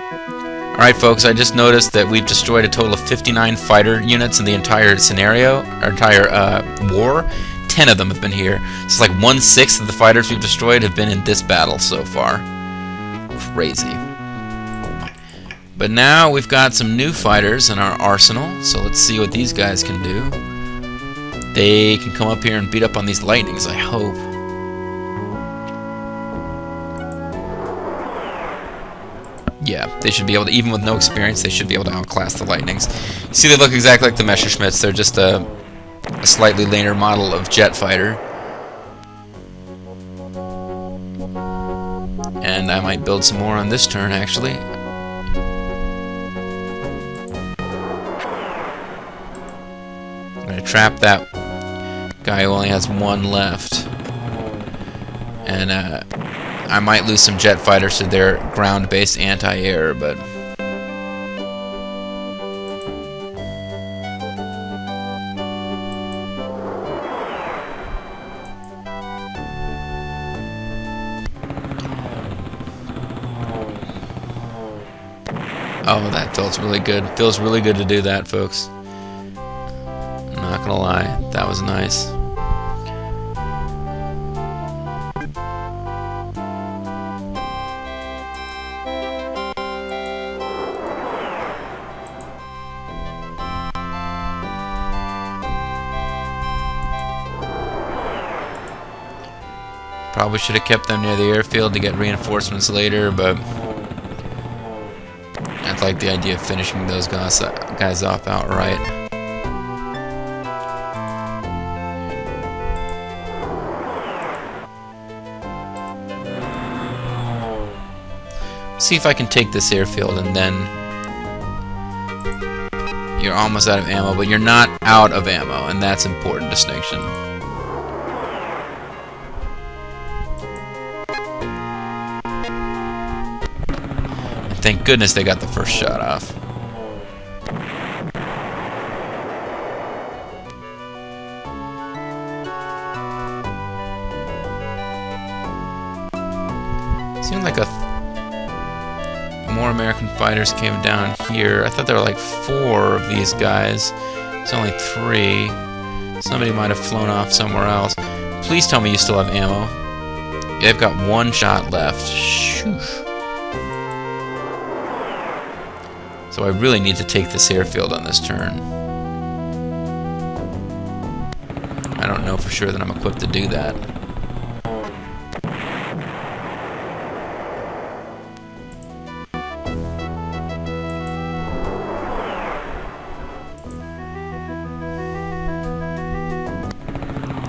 Alright folks, I just noticed that we've destroyed a total of 59 fighter units in the entire scenario, our entire war. 10 of them have been here. It's like 1/6 of the fighters we've destroyed have been in this battle so far. Crazy. But now we've got some new fighters in our arsenal, so let's see what these guys can do. They can come up here and beat up on these Lightnings, I hope. Yeah, they should be able to, even with no experience, they should be able to outclass the Lightnings. You see, they look exactly like the Messerschmitts. They're just a slightly later model of jet fighter. And I might build some more on this turn, actually. I'm going to trap that guy who only has one left. And I might lose some jet fighters to their ground-based anti-air, but oh, that feels really good. Feels really good to do that, folks. I'm not gonna lie, that was nice. Probably should have kept them near the airfield to get reinforcements later, but I'd like the idea of finishing those guys off outright. See if I can take this airfield, and then you're almost out of ammo, but you're not out of ammo, and that's an important distinction. Thank goodness they got the first shot off. Seemed like more American fighters came down here. I thought there were like 4 of these guys. It's only 3. Somebody might have flown off somewhere else. Please tell me you still have ammo. Yeah, I've got 1 shot left. Shoosh. So I really need to take this airfield on this turn. I don't know for sure that I'm equipped to do that.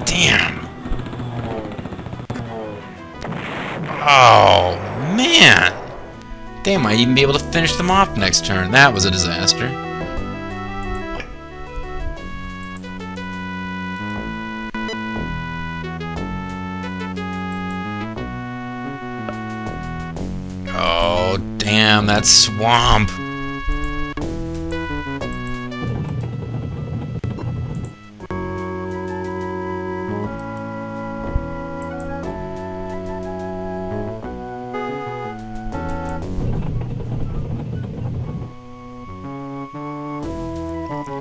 Damn! Oh, man! They might even be able to finish them off next turn. That was a disaster. Oh, damn, that swamp.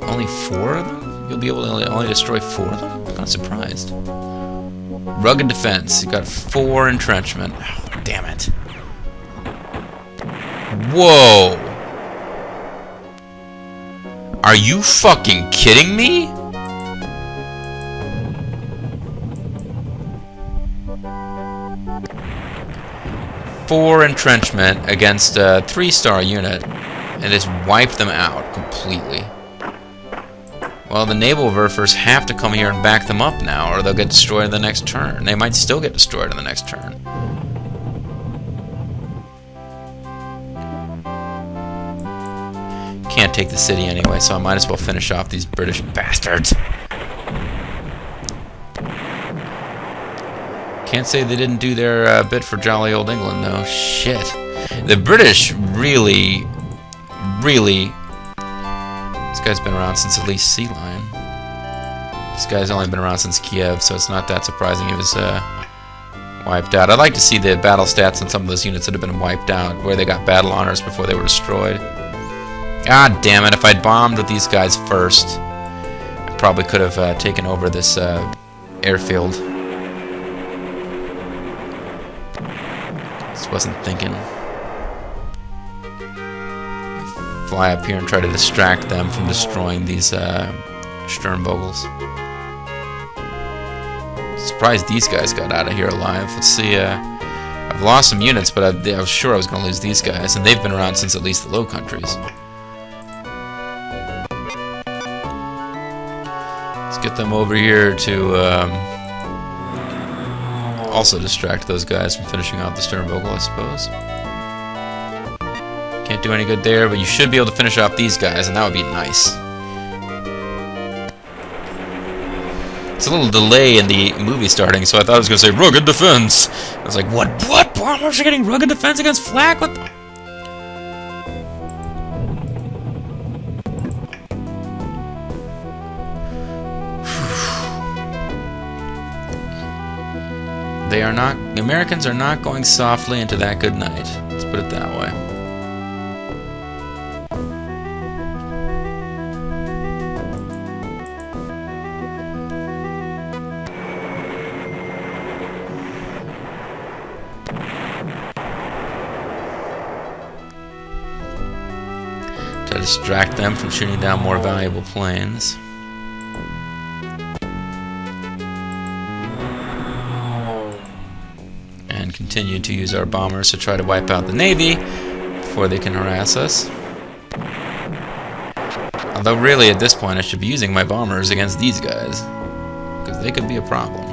Only 4 of them? You'll be able to only destroy 4 of them? I'm kind of surprised. Rugged defense. You got 4 entrenchment. Oh, damn it. Whoa! Are you fucking kidding me? Four entrenchment against a 3-star unit, and just wiped them out completely. Well, the naval Werfers have to come here and back them up now, or they'll get destroyed in the next turn. They might still get destroyed in the next turn. Can't take the city anyway, so I might as well finish off these British bastards. Can't say they didn't do their bit for jolly old England, though. Shit. The British really... This guy's been around since at least Sea Lion. This guy's only been around since Kiev, so it's not that surprising he was wiped out. I'd like to see the battle stats on some of those units that have been wiped out, where they got battle honors before they were destroyed. God damn it, if I'd bombed with these guys first, I probably could have taken over this airfield. Just wasn't thinking. Fly up here and try to distract them from destroying these Sturmvogels. Surprised these guys got out of here alive. Let's see, I've lost some units, but I was sure I was going to lose these guys, and they've been around since at least the Low Countries. Let's get them over here to also distract those guys from finishing off the Sturmvogel, I suppose. Can't do any good there, but you should be able to finish off these guys, and that would be nice. It's a little delay in the movie starting, so I thought I was going to say rugged defense. I was like, what? Bombers are getting rugged defense against flak? What the? They are not. The Americans are not going softly into that good night. Let's put it that way. To distract them from shooting down more valuable planes. And continue to use our bombers to try to wipe out the Navy before they can harass us. Although really at this point I should be using my bombers against these guys, because they could be a problem.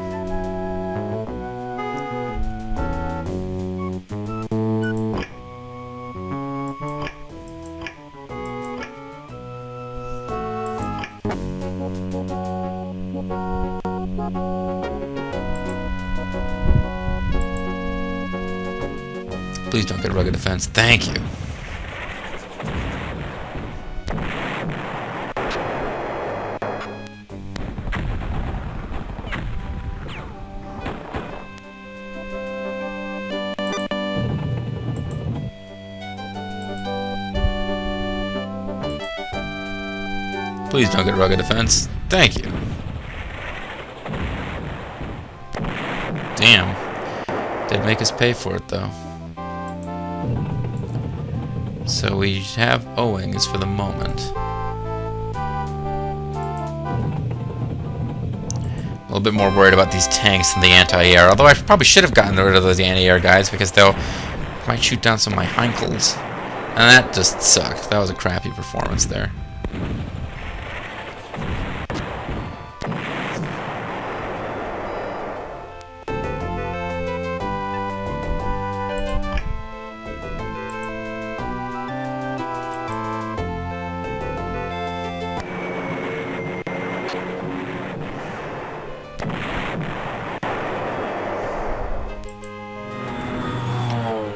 Please don't get rugged defense. Thank you. Please don't get rugged defense. Thank you. Damn. Did make us pay for it though. So we have Owings for the moment. A little bit more worried about these tanks than the anti-air, although I probably should have gotten rid of those anti-air guys because they'll might shoot down some of my Heinkels. And that just sucked. That was a crappy performance there.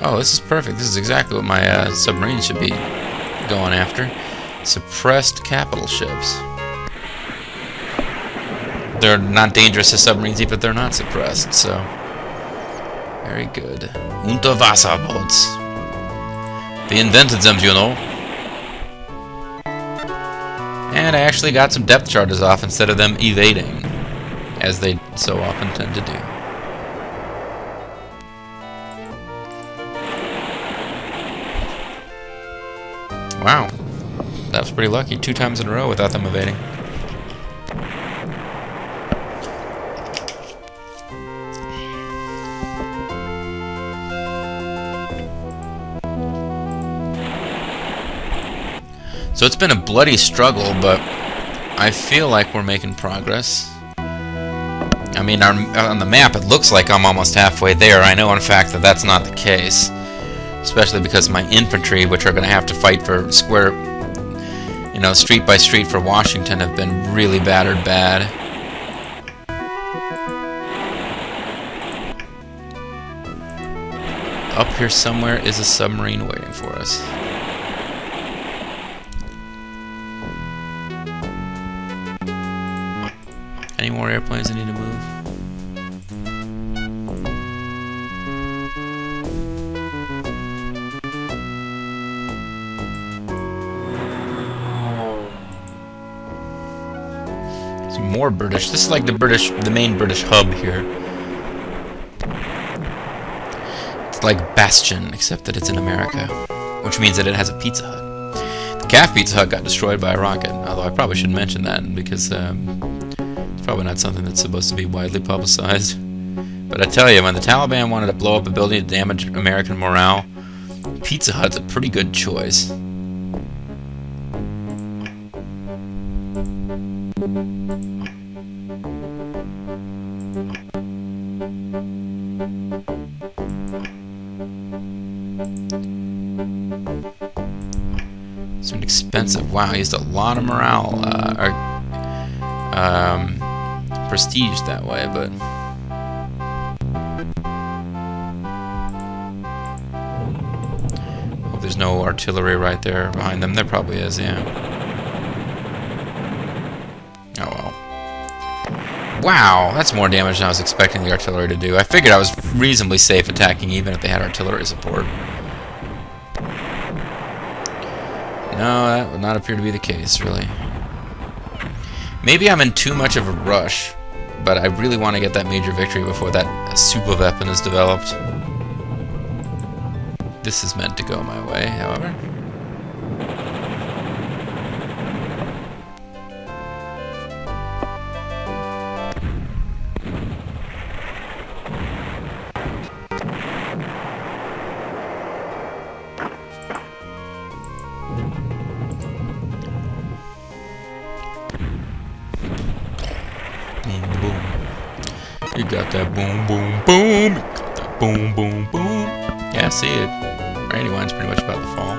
Oh, this is perfect. This is exactly what my submarine should be going after. Suppressed capital ships. They're not dangerous as submarines, even if they're not suppressed, so... Very good. Unterwasserboats. They invented them, you know. And I actually got some depth charges off instead of them evading, as they so often tend to do. Wow, that was pretty lucky. 2 times in a row without them evading. So it's been a bloody struggle, but I feel like we're making progress. I mean, on the map it looks like I'm almost halfway there. I know in fact that that's not the case. Especially because my infantry, which are going to have to fight for square, you know, street by street for Washington, have been really battered bad. Up here somewhere is a submarine waiting for us. Any more airplanes that need to move? Some more British. This is like the main British hub here. It's like Bastion, except that it's in America, which means that it has a Pizza Hut. The calf Pizza Hut got destroyed by a rocket, although I probably shouldn't mention that because it's probably not something that's supposed to be widely publicized. But I tell you, when the Taliban wanted to blow up a building to damage American morale, Pizza Hut's a pretty good choice. It's an expensive. Wow, he used a lot of morale prestige that way, but. There's no artillery right there behind them. There probably is, yeah. Oh well. Wow, that's more damage than I was expecting the artillery to do. I figured I was reasonably safe attacking even if they had artillery support. No, that would not appear to be the case, really. Maybe I'm in too much of a rush, but I really want to get that major victory before that super weapon is developed. This is meant to go my way, however. Boom, boom. You got that boom, boom, boom. You got that boom, boom, boom. Yeah, see it. Brandywine's pretty much about to fall.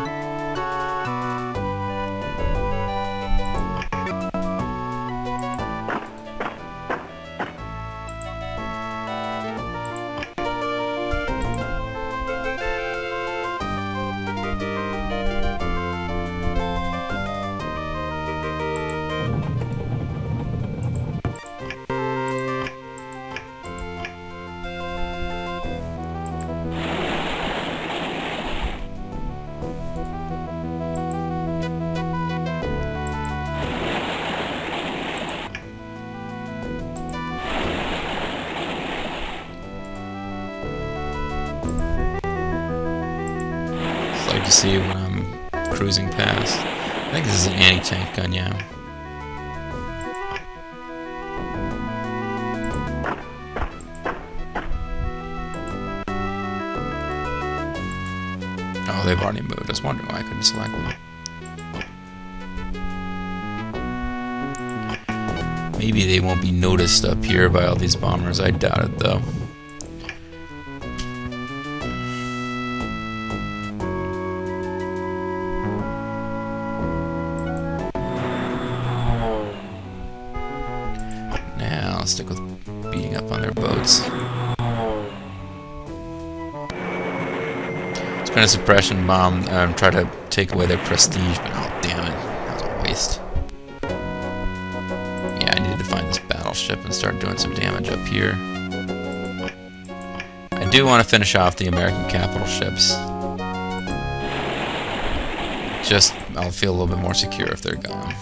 Like you see when I'm cruising past. I think this is an anti-tank gun, yeah. Oh, they've already moved. I was wondering why I couldn't select them. Maybe they won't be noticed up here by all these bombers. I doubt it, though. Stick with beating up on their boats. It's been a suppression bomb. Try to take away their prestige, but oh damn it, that was a waste. Yeah, I needed to find this battleship and start doing some damage up here. I do want to finish off the American capital ships. Just, I'll feel a little bit more secure if they're gone.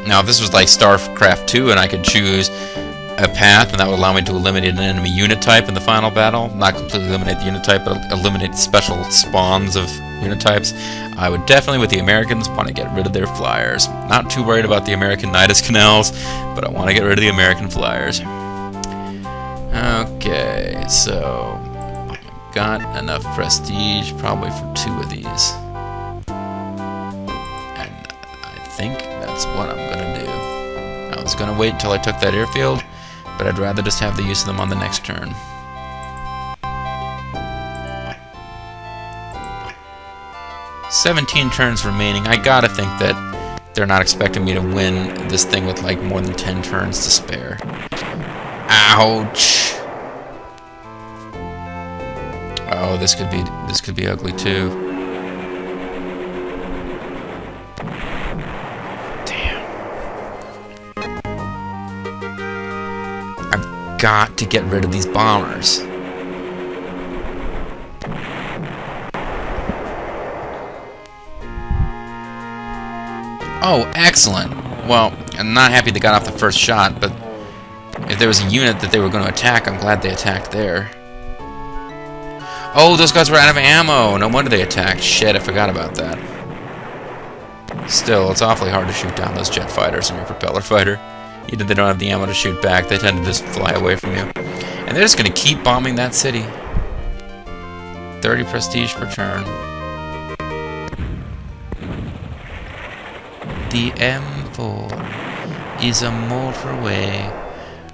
Now, if this was like StarCraft 2 and I could choose a path and that would allow me to eliminate an enemy unit type in the final battle, not completely eliminate the unit type, but eliminate special spawns of unit types, I would definitely, with the Americans, want to get rid of their flyers. Not too worried about the American Nidus Canals, but I want to get rid of the American flyers. Okay, so got enough prestige probably for 2 of these. And I think that's what I'm gonna do. I was gonna wait until I took that airfield, but I'd rather just have the use of them on the next turn. "17 turns remaining." I gotta think that they're not expecting me to win this thing with like more than 10 turns to spare. Ouch! Oh, this could be ugly too. Got to get rid of these bombers. Oh, excellent. Well, I'm not happy they got off the first shot, but if there was a unit that they were going to attack, I'm glad they attacked there. Oh, those guys were out of ammo! No wonder they attacked. Shit, I forgot about that. Still, it's awfully hard to shoot down those jet fighters from your propeller fighter. Even if they don't have the ammo to shoot back, they tend to just fly away from you. And they're just going to keep bombing that city. 30 prestige per turn. The M4 is a motorway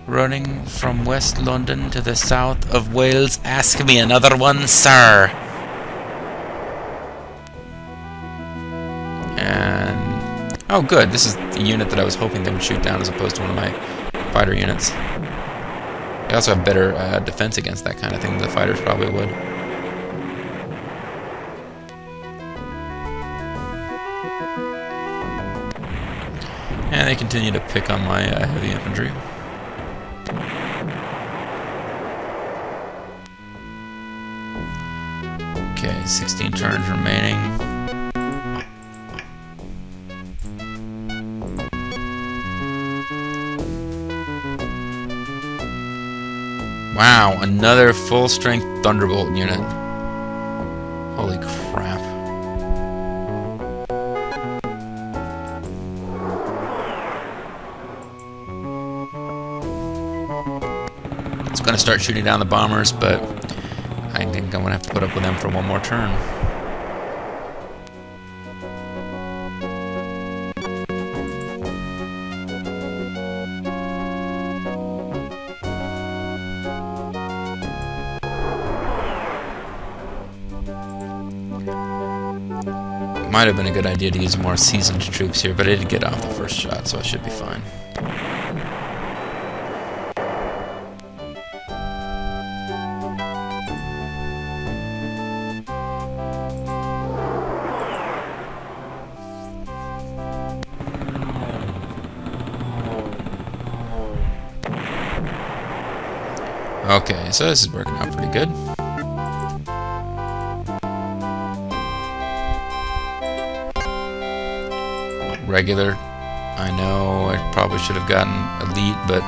running from West London to the south of Wales. Ask me another one, sir. And oh, good. This is the unit that I was hoping they would shoot down, as opposed to one of my fighter units. They also have better defense against that kind of thing than the fighters probably would. And they continue to pick on my heavy infantry. Okay, 16 turns remaining. Wow, another full-strength Thunderbolt unit. Holy crap. It's going to start shooting down the bombers, but I think I'm going to have to put up with them for one more turn. Might have been a good idea to use more seasoned troops here, but I did get off the first shot, so I should be fine. Okay, so this is working out pretty good. Regular. I know I probably should have gotten elite, but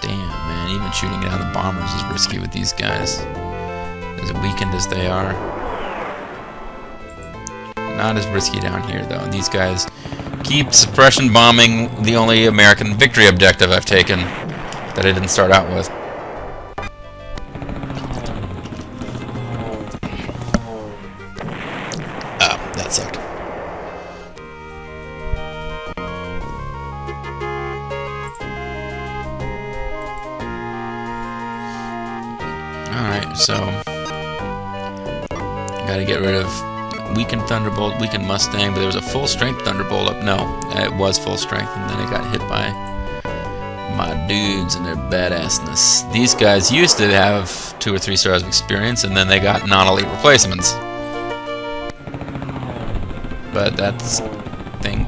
damn, man, even shooting down the bombers is risky with these guys. As weakened as they are. Not as risky down here, though. These guys keep suppression bombing the only American victory objective I've taken that I didn't start out with. Oh, that sucked. Alright, so gotta get rid of weakened Thunderbolt, weakened Mustang, but there was a full strength Thunderbolt up. No, it was full strength, and then it got hit by my dudes and their badassness. These guys used to have 2 or 3 stars of experience, and then they got non-elite replacements. But that's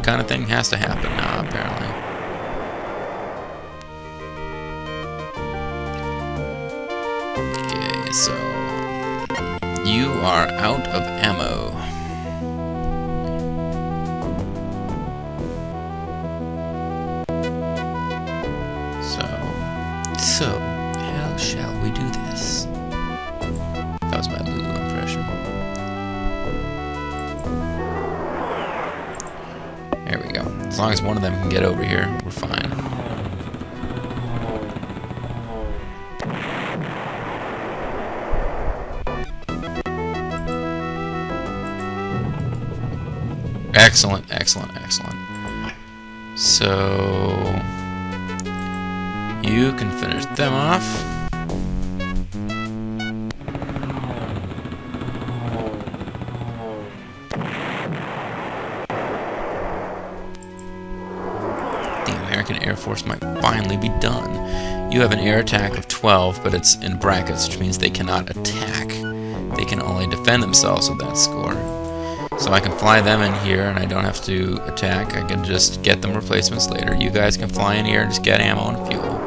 kind of thing has to happen now, apparently. Okay, so you are out of ammo. So, how shall we do this? That was my Lulu impression. There we go. As long as one of them can get over here, we're fine. Excellent, excellent, excellent. So you can finish them off. The American Air Force might finally be done. You have an air attack of 12, but it's in brackets, which means they cannot attack. They can only defend themselves with that score. So I can fly them in here, and I don't have to attack. I can just get them replacements later. You guys can fly in here and just get ammo and fuel.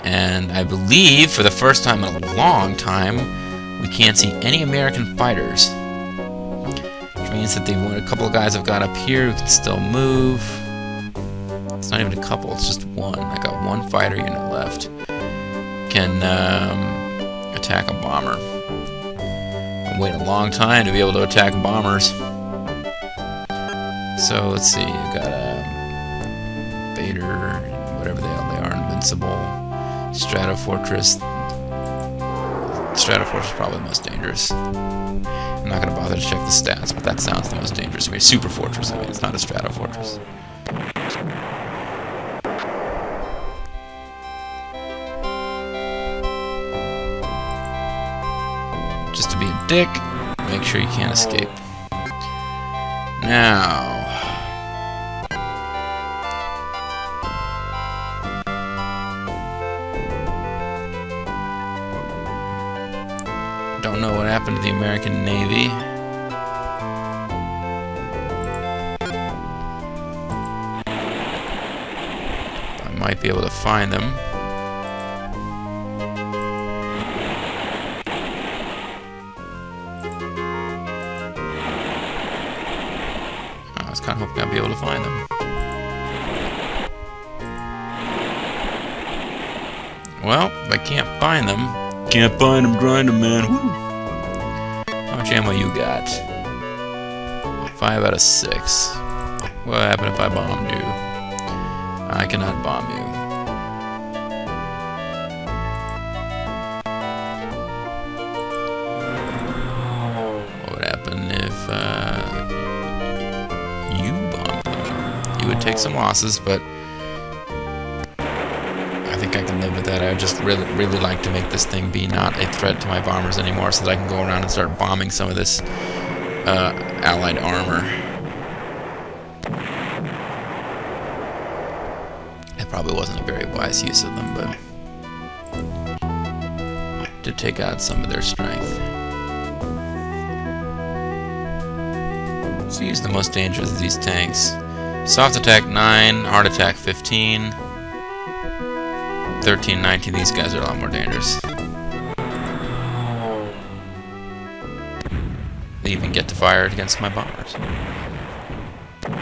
And I believe, for the first time in a long time, we can't see any American fighters means that a couple of guys have got up here who can still move. It's not even a couple, it's just one. I got one fighter unit left. Can attack a bomber. I'm waiting a long time to be able to attack bombers. So let's see, you've got Vader, whatever they are, Invincible, Stratofortress. Stratofortress is probably the most dangerous. I'm not going to bother to check the stats, but that sounds the most dangerous to me. Super Fortress, I mean, it's not a Stratofortress. Just to be a dick, make sure you can't escape. Now... don't know what happened to the American Navy. I might be able to find them. I was kind of hoping I'd be able to find them. Well, if I can't find them, can't find them, grind them, man. Woo. How much ammo you got? 5 out of 6. What happened if I bombed you? I cannot bomb you. What would happen if you bombed me? You would take some losses, but I think I can live with that. I would just really like to make this thing be not a threat to my bombers anymore, so that I can go around and start bombing some of this Allied armor. It probably wasn't a very wise use of them, but to take out some of their strength. So use the most dangerous of these tanks. Soft attack 9, hard attack 15. 13, 19, these guys are a lot more dangerous. They even get to fire against my bombers.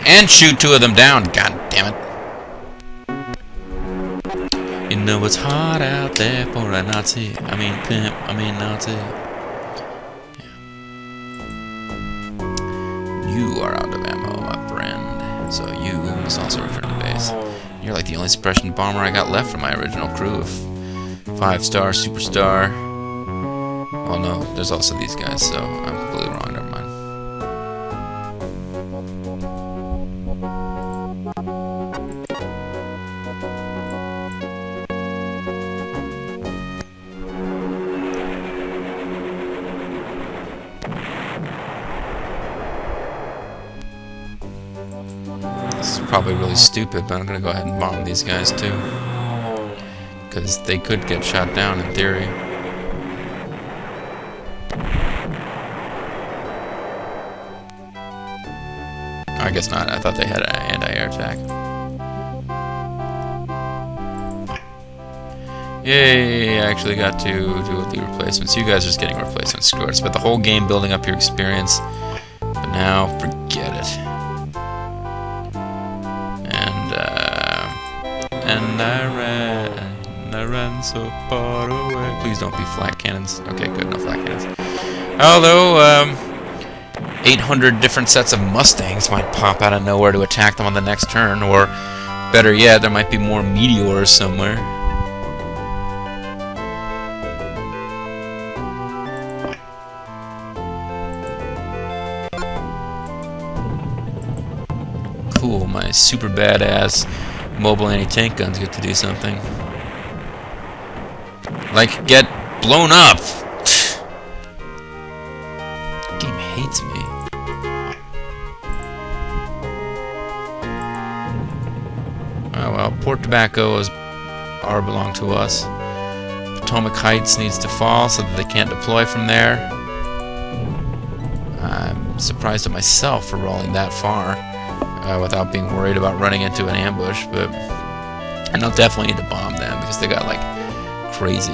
And shoot 2 of them down, god damn it. You know it's hot out there for a Nazi. I mean pimp, I mean Nazi. Yeah. You are out of ammo, my friend. So you must also return to base. You're like the only suppression bomber I got left from my original crew of 5-star, superstar. Well, no, there's also these guys, so I'm completely wrong. Never mind. This is probably really stupid, but I'm gonna go ahead and bomb these guys too, because they could get shot down in theory. I guess not. I thought they had an anti-air attack. Yay! I actually got to do the replacements. You guys are just getting replacements. Screw it. Spent the whole game building up your experience, but now forget it. And I ran so far away. Please don't be flak cannons. Okay, good, no flak cannons. Although, 800 different sets of Mustangs might pop out of nowhere to attack them on the next turn, or better yet, there might be more meteors somewhere. Cool, my super badass mobile anti-tank guns get to do something. Like, get blown up! The game hates me. Oh well, Port Tobacco belong to us. Potomac Heights needs to fall so that they can't deploy from there. I'm surprised at myself for rolling that far. Without being worried about running into an ambush, and I'll definitely need to bomb them because they got like crazy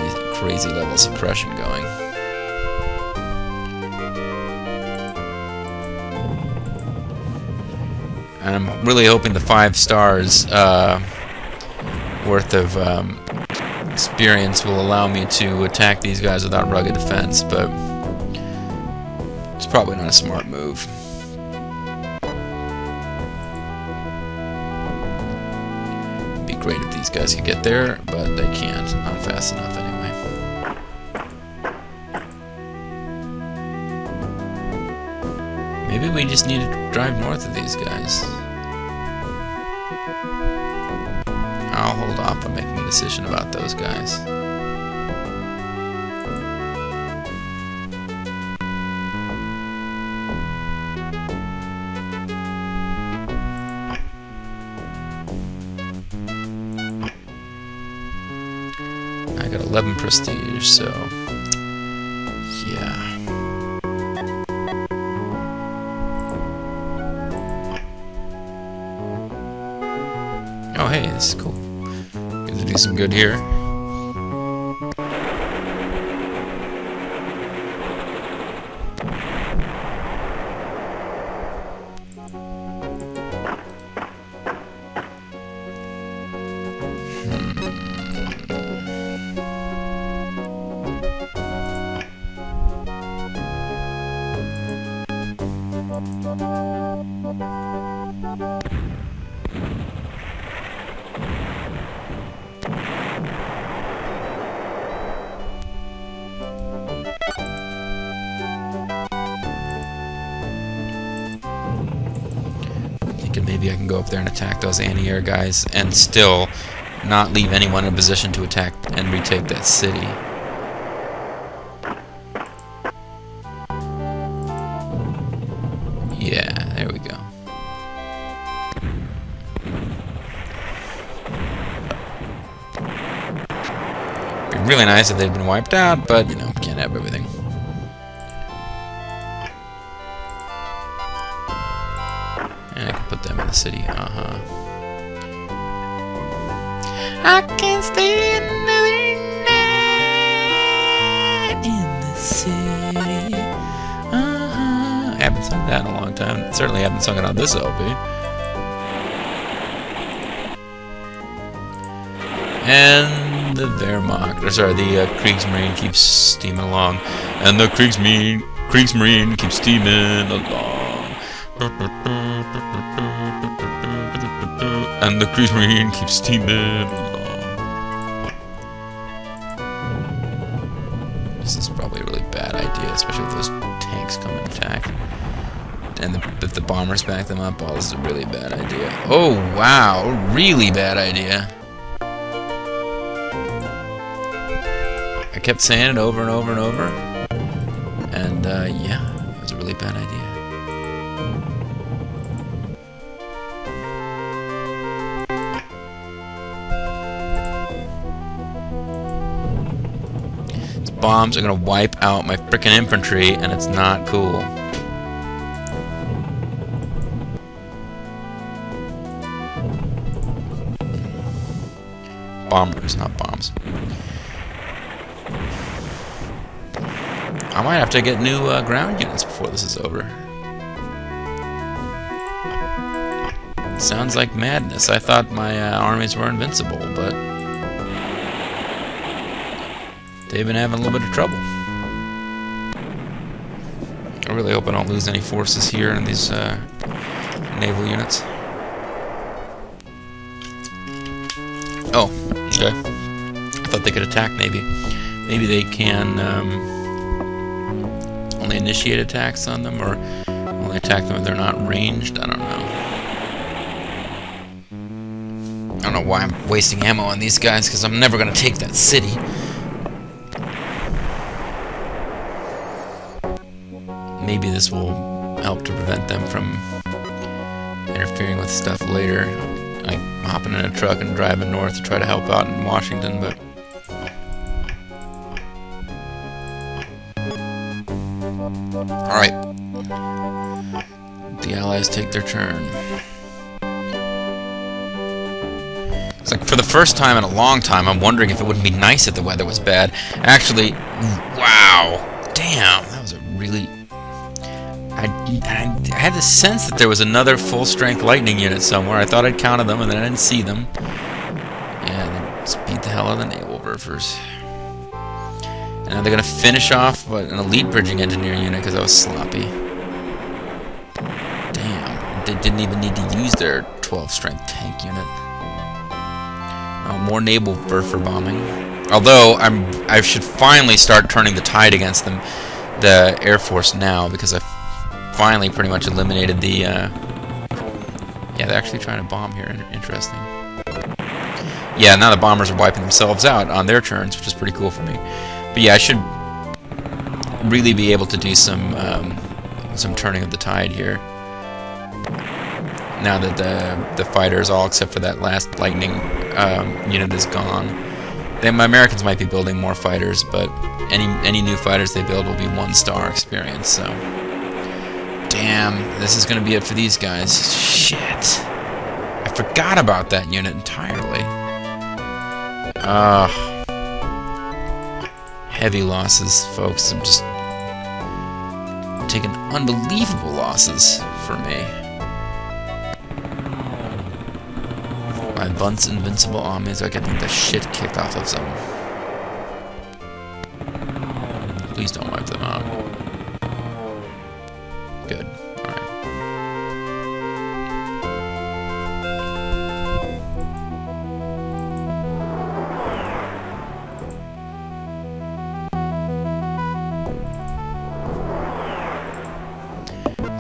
level of suppression going. And I'm really hoping the 5 stars worth of experience will allow me to attack these guys without rugged defense, but it's probably not a smart move. It'd be great if these guys could get there, but they can't. Not fast enough anyway. Maybe we just need to drive north of these guys. I'll hold off on making a decision about those guys. I got 11 prestige, so yeah. Oh hey, this is cool. Gonna do some good here. Maybe I can go up there and attack those anti-air guys and still not leave anyone in a position to attack and retake that city. Yeah, there we go. It'd be really nice if they'd been wiped out, but you know, can't have everything. And I can put them in the city. I can stay another night in the city. I haven't sung that in a long time. Certainly haven't sung it on this LP. And the Wehrmacht, or sorry, the Kriegsmarine keeps steaming along. And the Kriegsmarine keeps steaming along. And the Kriegsmarine keeps steaming along. This is probably a really bad idea, especially if those tanks come and attack. And if the bombers back them up, oh, this is a really bad idea. Oh, wow, really bad idea. I kept saying it over and over and over. And, yeah, it was a really bad idea. Bombs are gonna wipe out my frickin' infantry, and it's not cool. Bombers, not bombs. I might have to get new ground units before this is over. Sounds like madness. I thought my armies were invincible, but they've been having a little bit of trouble. I really hope I don't lose any forces here in these naval units. Oh, okay. I thought they could attack, maybe. Maybe they can only initiate attacks on them, or only attack them if they're not ranged. I don't know. I don't know why I'm wasting ammo on these guys, because I'm never going to take that city. Maybe this will help to prevent them from interfering with stuff later. Like hopping in a truck and driving north to try to help out in Washington, but alright. The Allies take their turn. It's like for the first time in a long time, I'm wondering if it wouldn't be nice if the weather was bad. Actually, wow. Damn, that was a really... I I had the sense that there was another full-strength lightning unit somewhere. I thought I'd counted them, and then I didn't see them. Yeah, they just beat the hell out of the naval verfers. And now they're going to finish off an elite bridging engineer unit because I was sloppy. Damn, they didn't even need to use their 12-strength tank unit. Oh, more naval verfer bombing. Although I should finally start turning the tide against them, the Air Force now, because I finally pretty much eliminated the. Yeah, they're actually trying to bomb here. Interesting. Yeah, now the bombers are wiping themselves out on their turns, which is pretty cool for me. But yeah, I should really be able to do some turning of the tide here. Now that the fighters, all except for that last lightning unit, is gone. Then my Americans might be building more fighters, but any new fighters they build will be 1-star experience. So, damn, this is gonna be it for these guys. Shit, I forgot about that unit entirely. Heavy losses, folks. I'm just taking unbelievable losses for me. My once invincible armies are getting the shit kicked off of them. Please don't wipe them out. Good. Alright.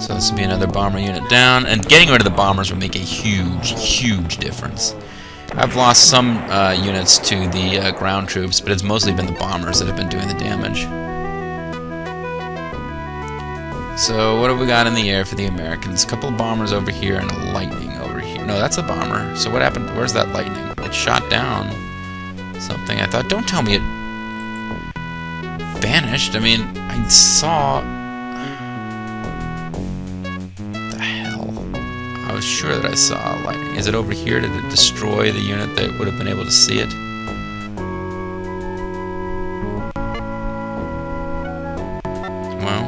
So this will be another bomber unit down, and getting rid of the bombers will make a huge difference. I've lost some units to the ground troops, but it's mostly been the bombers that have been doing the damage. So what have we got in the air for the Americans? A couple of bombers over here and a lightning over here. No, that's a bomber. So what happened? Where's that lightning? It shot down something. I thought, don't tell me it vanished. I mean, I saw... I was sure that I saw lightning. Is it over here? Did it destroy the unit that would have been able to see it? Well.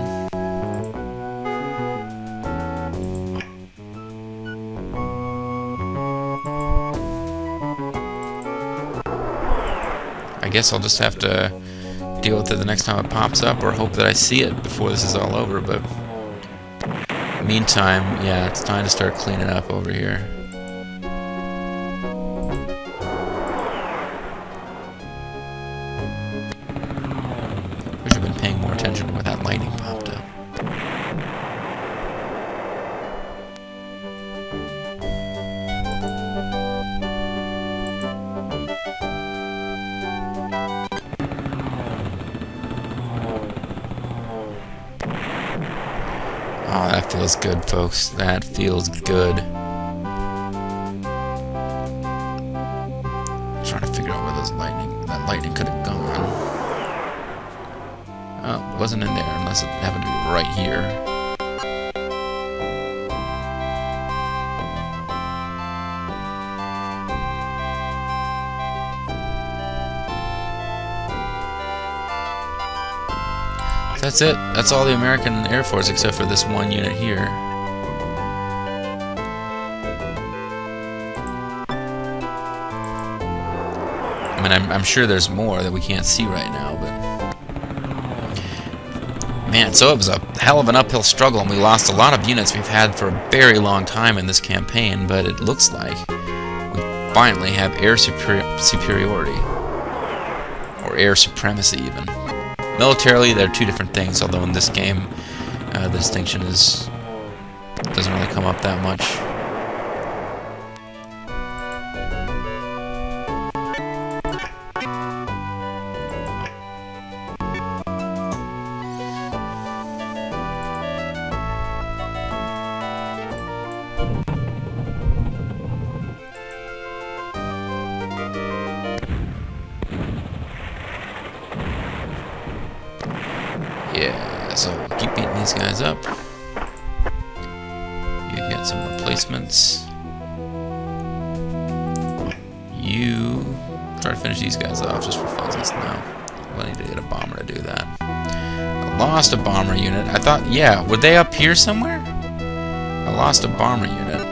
I guess I'll just have to deal with it the next time it pops up, or hope that I see it before this is all over, but... Meantime, yeah, it's time to start cleaning up over here. Wish I'd been paying more attention to where that lightning popped up. Oh, that feels good, folks. That feels good. I'm trying to figure out where that lightning could have gone. Oh, it wasn't in there unless it happened to be right here. That's it. That's all the American Air Force except for this one unit here. I mean, I'm sure there's more that we can't see right now, but... Man, so it was a hell of an uphill struggle, and we lost a lot of units we've had for a very long time in this campaign, but it looks like we finally have air superiority. Or air supremacy, even. Militarily, they're two different things, although in this game, the distinction doesn't really come up that much. Yeah, so we'll keep beating these guys up. You get some replacements. You try to finish these guys off just for funsies now. We'll need to get a bomber to do that. Lost a bomber unit. I thought, yeah, were they up here somewhere? I lost a bomber unit.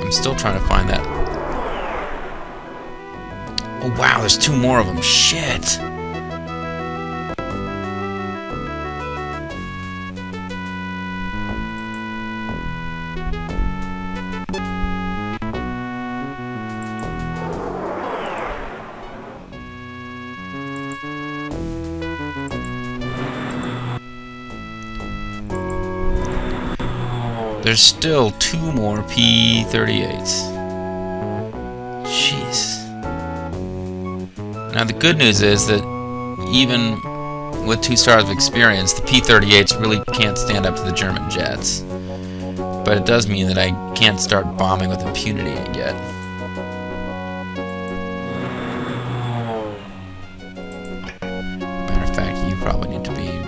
I'm still trying to find that. Oh wow, there's 2 more of them. Shit. There's still 2 more P38s. Jeez. Now the good news is that even with 2 stars of experience, the P38s really can't stand up to the German jets. But it does mean that I can't start bombing with impunity yet. Matter of fact, you probably need to be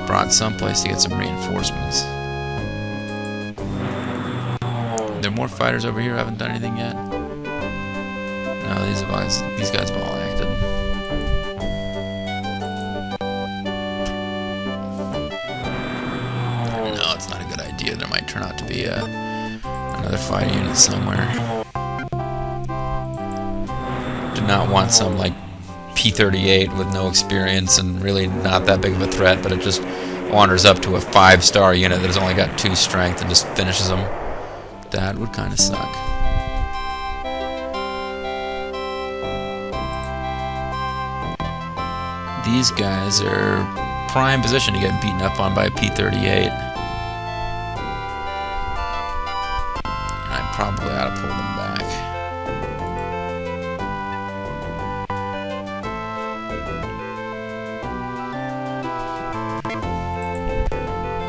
brought someplace to get some reinforcements. Are there more fighters over here who haven't done anything yet? No, these guys have all acted. No, it's not a good idea. There might turn out to be another fighter unit somewhere. Do not want some like P38 with no experience and really not that big of a threat, but it just wanders up to a 5-star unit that has only got 2 strength and just finishes them. That would kind of suck. These guys are prime position to get beaten up on by a P38. I probably ought to pull them back.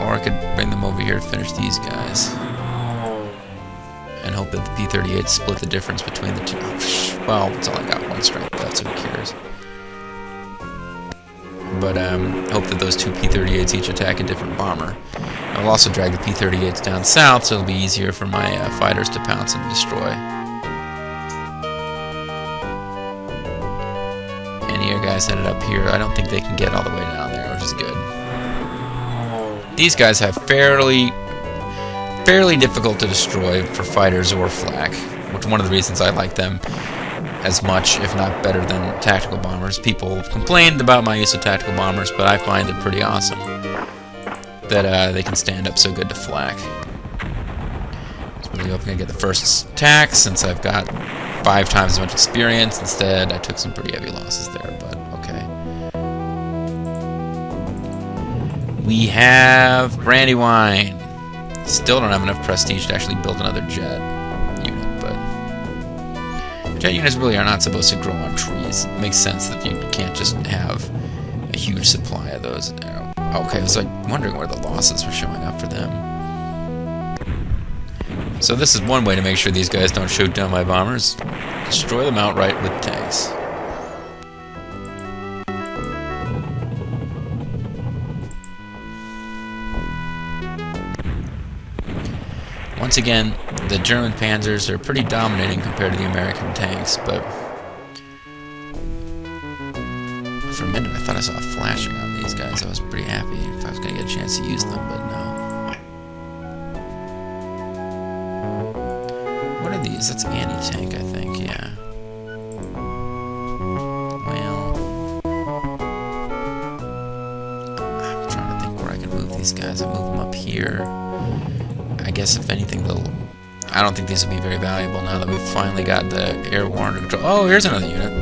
Or I could bring them over here to finish these guys. And hope that the P38 split the difference between the 2. Well, it's only got 1 strength left, so who cares? But hope that those 2 P38s each attack a different bomber. I will also drag the P38s down south, so it'll be easier for my fighters to pounce and destroy. And your guys headed up here. I don't think they can get all the way down there, which is good. These guys have fairly difficult to destroy for fighters or flak, which is one of the reasons I like them as much, if not better, than tactical bombers. People complained about my use of tactical bombers, but I find it pretty awesome that they can stand up so good to flak. So really hope I can get the first attack, since I've got 5 times as much experience. Instead, I took some pretty heavy losses there, but okay. We have Brandywine. Still don't have enough prestige to actually build another jet unit, but jet units really are not supposed to grow on trees. It makes sense that you can't just have a huge supply of those. Okay, I was like wondering where the losses were showing up for them. So this is one way to make sure these guys don't shoot down my bombers. Destroy them outright with tanks. Once again, the German Panzers are pretty dominating compared to the American tanks, but for a minute I thought I saw a flashing on these guys. I was pretty happy if I was going to get a chance to use them, but no. What are these? That's anti-tank, I think, yeah. Well, I'm trying to think where I can move these guys. I move them up here. I guess if anything, I don't think these will be very valuable now that we've finally got the air war under control. Oh, here's another unit.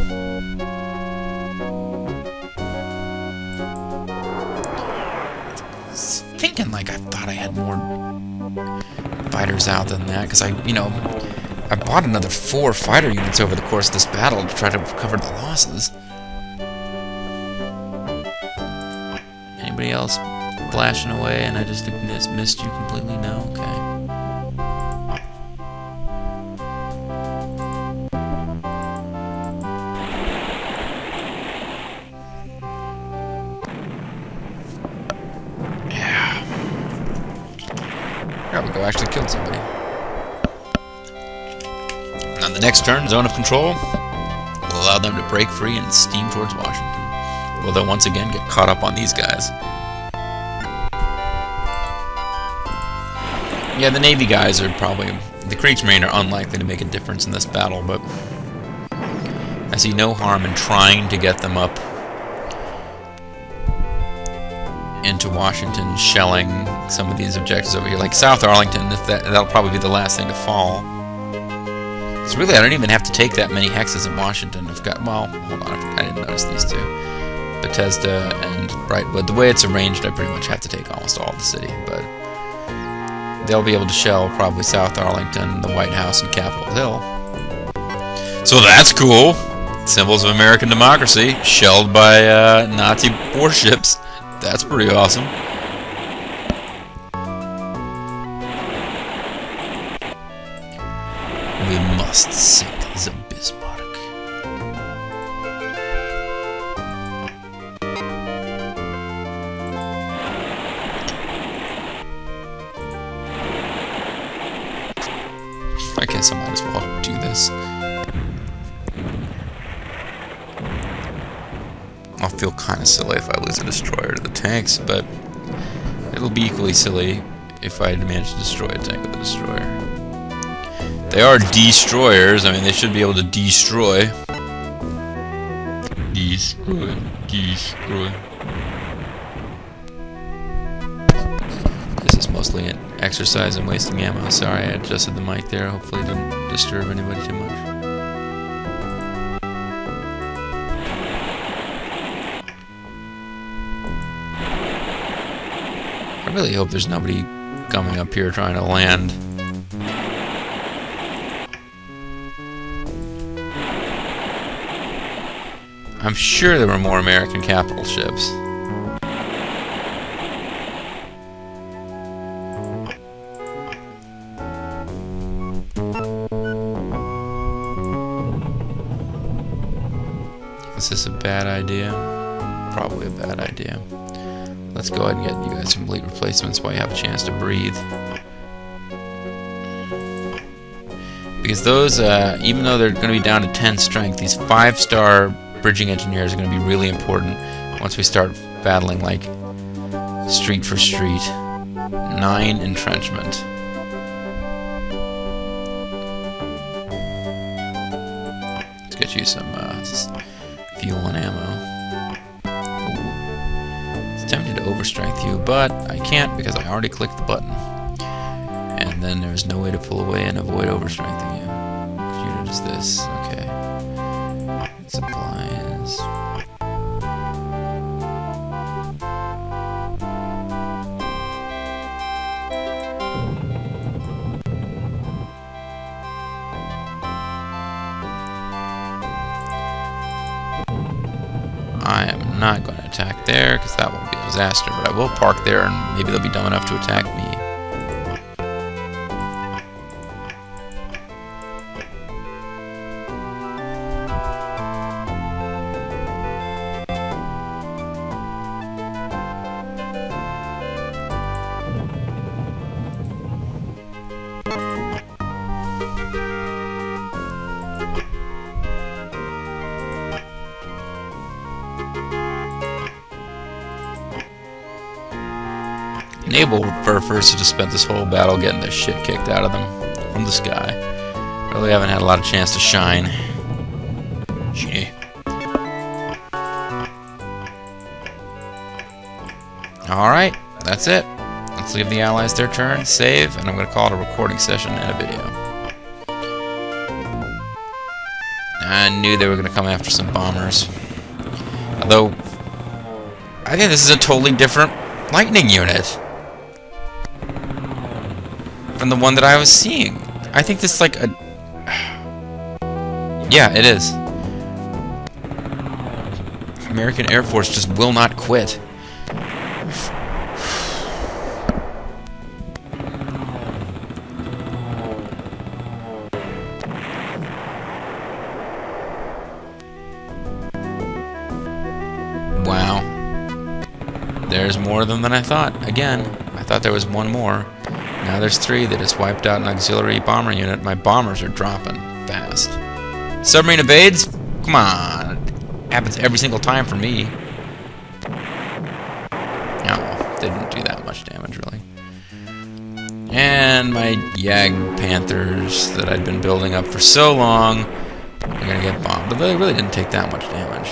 I was thinking like I thought I had more fighters out than that, because I bought another 4 fighter units over the course of this battle to try to cover the losses. Anybody else flashing away and I just missed you completely? No? Okay. Yeah. There we go, actually killed somebody. And the next turn, zone of control, will allow them to break free and steam towards Washington. Well, they'll once again get caught up on these guys. Yeah, the Navy guys are probably... The Kriegsmarine are unlikely to make a difference in this battle, but I see no harm in trying to get them up into Washington, shelling some of these objectives over here. Like South Arlington, if that'll probably be the last thing to fall. Because really, I don't even have to take that many hexes in Washington. I've got... Well, hold on, I didn't notice these two. Bethesda and Brightwood. The way it's arranged, I pretty much have to take almost all of the city, but they'll be able to shell probably South Arlington, the White House, and Capitol Hill. So that's cool. Symbols of American democracy, shelled by Nazi warships. That's pretty awesome. We must sink the Bismarck. I guess I might as well do this. I'll feel kind of silly if I lose a destroyer to the tanks, but it'll be equally silly if I manage to destroy a tank with a destroyer. They are destroyers. I mean, they should be able to destroy. Destroy. Destroy. This is mostly an exercise in wasting ammo. Sorry, I adjusted the mic there. Hopefully it didn't disturb anybody too much. I really hope there's nobody coming up here trying to land. I'm sure there were more American capital ships. Is this a bad idea? Probably a bad idea. Let's go ahead and get you guys some late replacements while you have a chance to breathe. Because those, even though they're going to be down to 10 strength, these 5-star bridging engineers are going to be really important once we start battling, like, street for street. 9 entrenchment. Let's get you some fuel and ammo. Tempted to overstrength you, but I can't because I already clicked the button. And then there's no way to pull away and avoid overstrengthing you. Which unit is this? Okay. Supplies. I am not going to attack there, because that will be a disaster, but I will park there, and maybe they'll be dumb enough to attack me. Naval prefers to just spend this whole battle getting the shit kicked out of them from the sky. Really haven't had a lot of chance to shine. Gee. Alright, that's it. Let's leave the Allies their turn, save, and I'm going to call it a recording session and a video. I knew they were going to come after some bombers. Although, I think this is a totally different Lightning unit from the one that I was seeing. I think this is like a... Yeah, it is. American Air Force just will not quit. Wow. There's more of them than I thought. Again, I thought there was one more. Now there's 3. They just wiped out an auxiliary bomber unit. My bombers are dropping. fast. Submarine evades? Come on. Happens every single time for me. Oh, they didn't do that much damage, really. And my Yag Panthers that I'd been building up for so long are going to get bombed. But they really didn't take that much damage.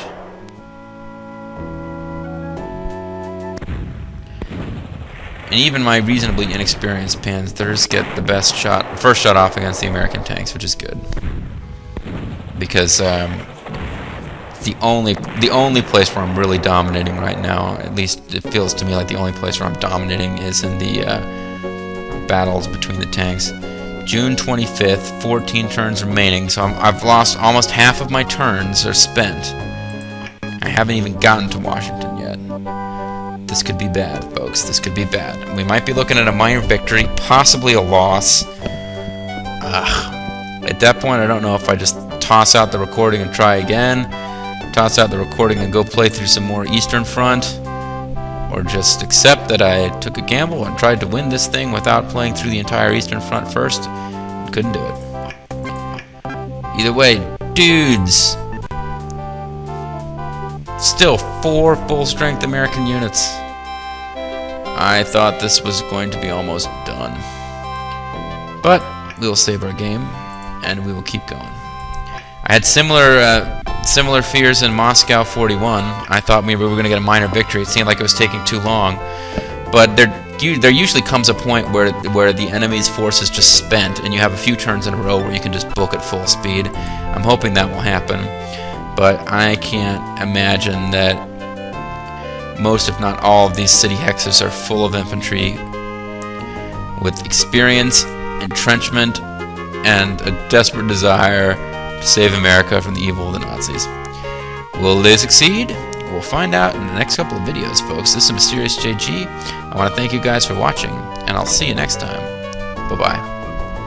And even my reasonably inexperienced Panthers get the first shot off against the American tanks, which is good. Because the only place where I'm really dominating right now, at least it feels to me like the only place where I'm dominating, is in the battles between the tanks. June 25th, 14 turns remaining, so I've lost almost half of my turns are spent. I haven't even gotten to Washington yet. This could be bad, folks. This could be bad. We might be looking at a minor victory, possibly a loss. At that point, I don't know if I just toss out the recording and try again, toss out the recording and go play through some more Eastern Front, or just accept that I took a gamble and tried to win this thing without playing through the entire Eastern Front first. Couldn't do it. Either way, dudes, still 4 full-strength American units. I thought this was going to be almost done. But we will save our game, and we will keep going. I had similar fears in Moscow 41. I thought maybe we were going to get a minor victory. It seemed like it was taking too long. But there usually comes a point where the enemy's force is just spent, and you have a few turns in a row where you can just book at full speed. I'm hoping that will happen. But I can't imagine that most, if not all, of these city hexes are full of infantry with experience, entrenchment, and a desperate desire to save America from the evil of the Nazis. Will they succeed? We'll find out in the next couple of videos, folks. This is Mysterious JG. I want to thank you guys for watching, and I'll see you next time. Bye-bye.